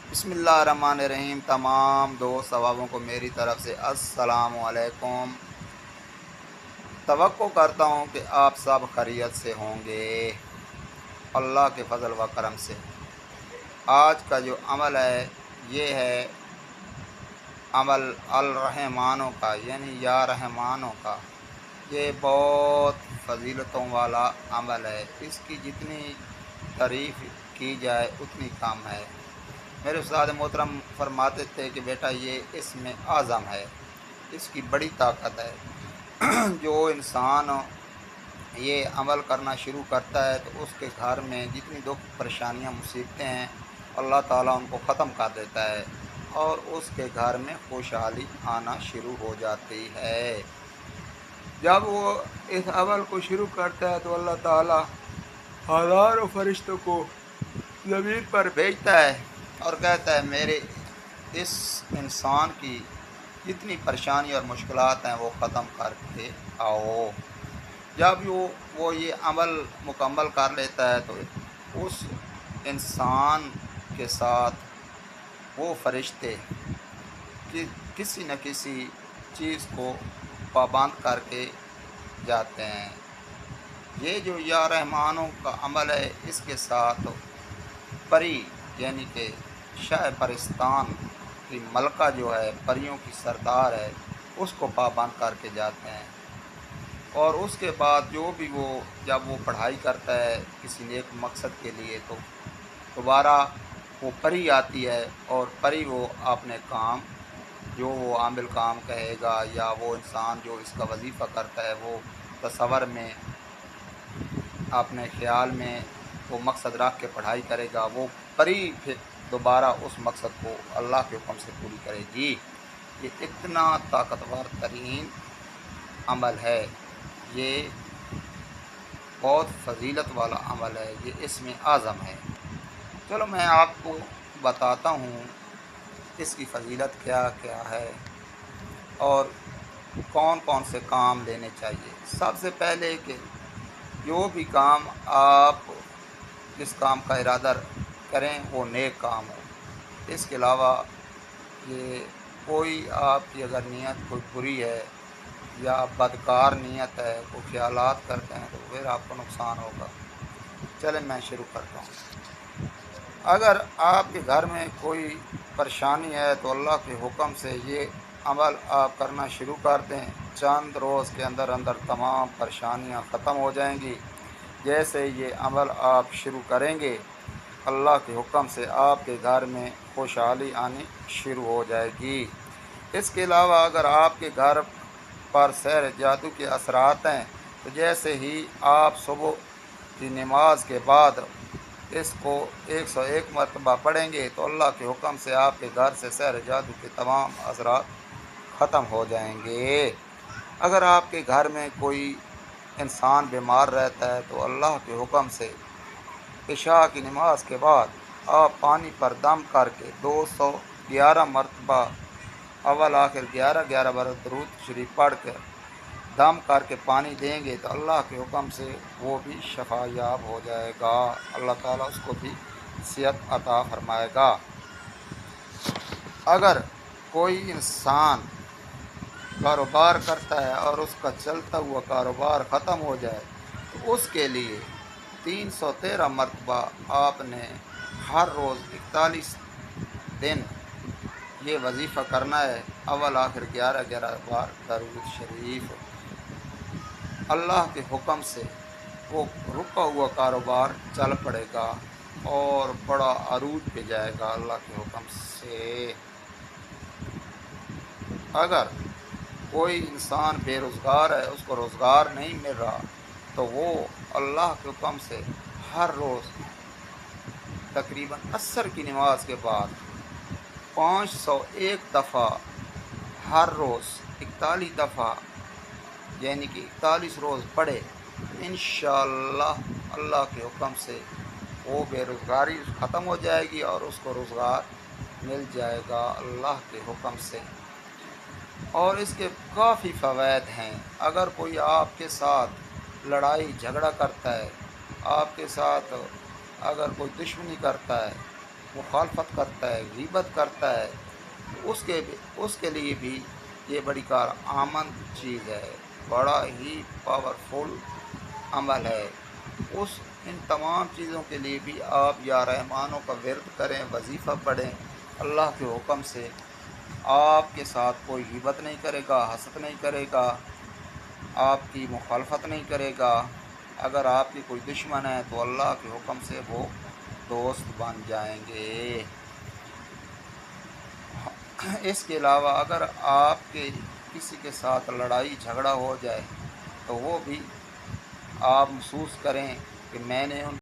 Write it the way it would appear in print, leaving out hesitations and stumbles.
बिस्मिल्लाहिर्रहमानिर्रहीम। तमाम दोस्त सवाबों को मेरी तरफ से अस्सलाम वालेकुम। तवक्को करता हूँ कि आप सब खैरियत से होंगे अल्लाह के फ़ज़ल व करम से। आज का जो अमल है ये है अमल अल रहमानों का, यानी या रहमानों का। ये बहुत फजीलतों वाला अमल है। इसकी जितनी तारीफ़ की जाए उतनी कम है। मेरे उस्ताद मोहतरम फरमाते थे कि बेटा ये इसमें आज़म है, इसकी बड़ी ताकत है। जो इंसान ये अमल करना शुरू करता है तो उसके घर में जितनी दुख परेशानियां मुसीबतें हैं अल्लाह ताला उनको ख़त्म कर देता है और उसके घर में खुशहाली आना शुरू हो जाती है। जब वो इस अमल को शुरू करता है तो अल्लाह ताला हज़ारों फरिश्तों को ज़मीन पर भेजता है और कहता है मेरे इस इंसान की जितनी परेशानी और मुश्किलात हैं वो ख़त्म करके आओ। जब वो ये अमल मुकम्मल कर लेता है तो उस इंसान के साथ वो फरिश्ते कि किसी न किसी चीज़ को पाबंद करके जाते हैं। ये जो या रहमानों का अमल है इसके साथ परी यानी कि शाह परिस्तान की मलका जो है परियों की सरदार है उसको पाबंद करके जाते हैं। और उसके बाद जो भी वो जब वो पढ़ाई करता है किसी नेक मकसद के लिए तो दोबारा वो परी आती है और परी वो अपने काम जो वो आमिल काम कहेगा या वो इंसान जो इसका वजीफ़ा करता है वो तसव्वुर में अपने ख़्याल में वो मकसद रख के पढ़ाई करेगा, वो परी फिर दोबारा उस मकसद को अल्लाह के हुक्म से पूरी करेगी। ये इतना ताकतवर तरीन अमल है, ये बहुत फजीलत वाला अमल है, ये इसमें आज़म है। चलो मैं आपको बताता हूँ इसकी फ़जीलत क्या क्या है और कौन कौन से काम लेने चाहिए। सबसे पहले कि जो भी काम आप जिस काम का इरादा करें वो नेक काम हो। इसके अलावा ये कोई आपकी अगर नीयत कोई बुरी है या बदकार नीयत है, कोई ख्यालात करते हैं तो फिर आपको नुकसान होगा। चलें मैं शुरू करता हूँ। अगर आपके घर में कोई परेशानी है तो अल्लाह के हुक्म से ये अमल आप करना शुरू कर दें। चंद रोज़ के अंदर अंदर तमाम परेशानियां ख़त्म हो जाएंगी। जैसे ये अमल आप शुरू करेंगे अल्लाह के हुक्म से आपके घर में खुशहाली आनी शुरू हो जाएगी। इसके अलावा अगर आपके घर पर सैर जादू के असरात हैं तो जैसे ही आप सुबह की नमाज के बाद इसको 101 मरतबा पढ़ेंगे तो अल्लाह के हुक्म से आपके घर से सैर जादू के तमाम असरात ख़त्म हो जाएंगे। अगर आपके घर में कोई इंसान बीमार रहता है तो अल्लाह के हुक्म से इशा की नमाज के बाद आप पानी पर दम करके 211 मरतबा अव्वल आखिर 11-11 बार दरूद शरीफ पढ़ कर दम करके पानी देंगे तो अल्लाह के हुक्म से वो भी शफायाब हो जाएगा। अल्लाह ताला उसको भी सेहत अता फरमाएगा। अगर कोई इंसान कारोबार करता है और उसका चलता हुआ कारोबार ख़त्म हो जाए तो उसके लिए 313 मरतबा आपने हर रोज़ 41 दिन ये वजीफ़ा करना है। अव्वल आखिर 11-11 बार दरूद शरीफ। अल्लाह के हुक्म से वो रुका हुआ कारोबार चल पड़ेगा और बड़ा अरूज पे जाएगा अल्लाह के हुक्म से। अगर कोई इंसान बेरोज़गार है, उसको रोज़गार नहीं मिल रहा तो वो अल्लाह के हुक्म से हर रोज़ तकरीबन असर की नमाज के बाद 501 दफ़ा हर रोज़ 41 दफ़ा यानी कि 41 रोज़ पढ़े, इंशाअल्लाह अल्लाह के हुक्म से वो बेरोज़गारी ख़त्म हो जाएगी और उसको रोज़गार मिल जाएगा अल्लाह के हुक्म से। और इसके काफ़ी फ़वाइद हैं। अगर कोई आपके साथ लड़ाई झगड़ा करता है, आपके साथ अगर कोई दुश्मनी करता है मुखालफत करता है, गीबत करता है, उसके लिए भी ये बड़ी कारआमद चीज़ है, बड़ा ही पावरफुल अमल है। उस इन तमाम चीज़ों के लिए भी आप या रहमानों का विर्द करें, वजीफ़ा पढ़ें। अल्लाह के हुक्म से आपके साथ कोई गिबत नहीं करेगा, हसद नहीं करेगा, आपकी मुखालफत नहीं करेगा। अगर आपके कोई दुश्मन है तो अल्लाह के हुक्म से वो दोस्त बन जाएंगे। इसके अलावा अगर आपके किसी के साथ लड़ाई झगड़ा हो जाए तो वो भी आप महसूस करें कि मैंने उन